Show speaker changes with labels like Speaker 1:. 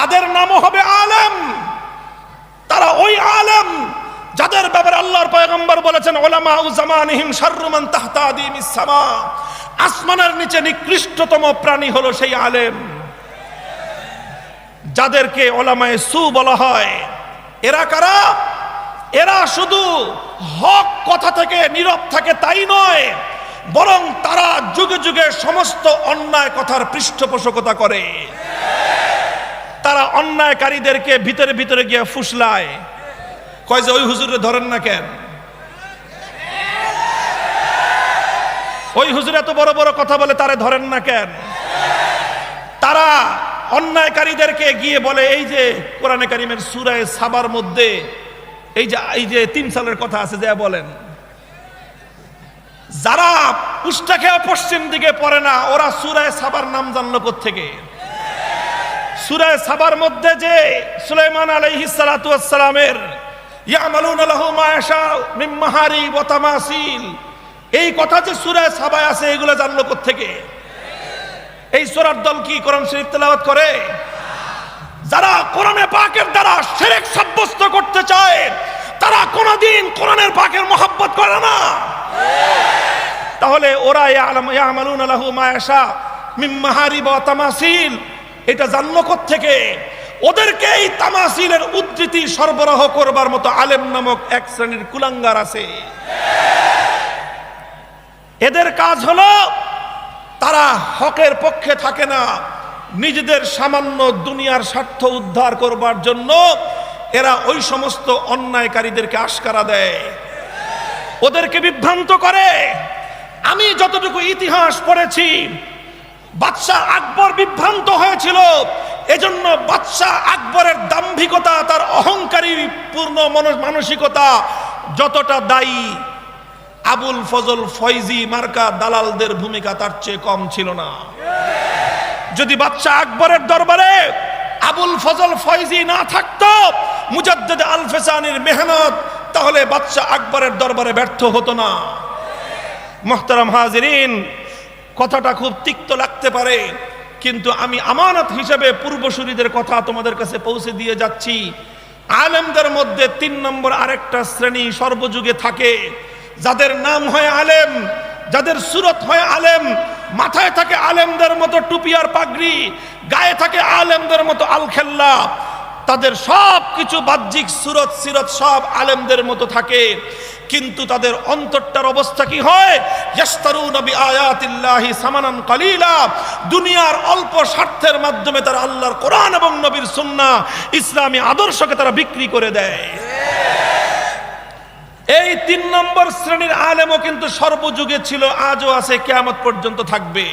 Speaker 1: তাদের নামও হবে আলেম। তারা ওই আলেম যাদের ব্যাপারে আল্লাহর পয়গম্বর বলেছেন উলামা উ জামানিহিম শাররু মান তাহতা আদিমিস সামা, আসমানের নিচে নিকৃষ্টতম প্রাণী হলো সেই আলেম যাদেরকে উলামায়ে সু বলা হয়। এরা কারা? এরা শুধু হক কথা থেকে নীরব থাকে তাই নয়, বরং তারা যুগে যুগে সমস্ত অন্যায় কথার পৃষ্ঠপোষকতা করে। তারা অন্যায়কারীদেরকে ভিতরে ভিতরে গিয়ে ফুসলায়, কয় যে ওই হুজুরে ধরেন না কেন, ওই হুজুর এত বড় বড় কথা বলে তারে ধরেন না কেন। তারা অন্যায়কারীদেরকে গিয়ে বলে, এই যে কোরআনে কারিমের সূরা সাবার মধ্যে এই যে 3 সালের কথা আছে, যা বলেন যারা উষ্টা খেয়ে পশ্চিম দিকে পড়ে না, ওরা সূরা সাবার নাম জানলো কোত্থেকে? সূরা সাবার মধ্যে যে সুলাইমান আলাইহিস সালাতু ওয়াস সালামের ইয়ামালুনা লাহু মা ইয়াশা মিন মাহারিব ওয়া তামাসিল, এই কথা যে সূরা সাবায় আছে, এগুলো জানলো কোত্থেকে? এই সূরার দল কি কোরআন শরীফ তেলাওয়াত করে? যারা কোরআনে পাকের দ্বারা শিরক সাব্যস্ত করতে চায়, তারা কোনদিন কোরআনের পাকের মহব্বত করে না। তাহলে ওরা ইয়ামালুনা লাহু মা ইয়াশা মিন মাহারিব ওয়া তামাসিল এটা জানলো কোত্থেকে? ওদেরকে এই তামাসিলের উদ্ধৃতি সরবরাহ করবার মতো আলেম নামক এক শ্রেণীর কুলাঙ্গার আছে। এদের কাজ হলো তারা হকের পক্ষে থাকে না, নিজেদের সামান্য দুনিয়ার স্বার্থ উদ্ধার করবার জন্য এরা ওই সমস্ত অন্যায়কারীদেরকে আশকারা দেয়, ওদেরকে বিভ্রান্ত করে। আমি যতটুকু ইতিহাস পড়েছি, বাদশাহ আকবর বিভ্রান্ত হয়েছিল, এজন্য বাদশাহ আকবরের দাম্ভিকতা, তার অহংকারী পূর্ণ মানসিকতা যতটা দায়ী, আবুল ফজল ফয়জি মার্কা দালালদের ভূমিকা তার চেয়ে কম ছিল না। যদি বাদশাহ আকবরের দরবারে আবুল ফজল ফয়জি না থাকতো, মুজাদ্দিদ আল ফেসানির মেহনত, তাহলে বাদশাহ আকবরের দরবারে ব্যর্থ হতো না। মুহতারাম হাজিরিন, কথাটা খুব তিক্ত লাগতে পারে, কিন্তু আমি আমানত হিসেবে পূর্বসূরীদের কথা তোমাদের কাছে পৌঁছে দিয়ে যাচ্ছি। আলেমদের মধ্যে 3 নম্বর আরেকটা শ্রেণী সর্বযুগে থাকে, যাদের নাম হয় আলেম, যাদের সুরত হয় আলেম, মাথায় থাকে আলেমদের মতো টুপি আর পাগড়ি, গায়ে থাকে আলেমদের মতো আলখেল্লা, তাদের সব কিছু বাহ্যিক সুরত সিরত সব আলেমদের মতো থাকে, কিন্তু তাদের অন্তরটার অবস্থা কি হয়? ইয়াশতারুনা বিআয়াতিল্লাহি সামানান কালিলা, দুনিয়ার অল্প স্বার্থের মাধ্যমে তারা আল্লাহর কোরআন এবং নবীর সুন্নাহ ইসলামী আদর্শকে তারা বিক্রি করে দেয়। এই 3 নম্বর শ্রেণীর আলেমও কিন্তু সর্বযুগে ছিল, আজও আছে, কিয়ামত পর্যন্ত থাকবে।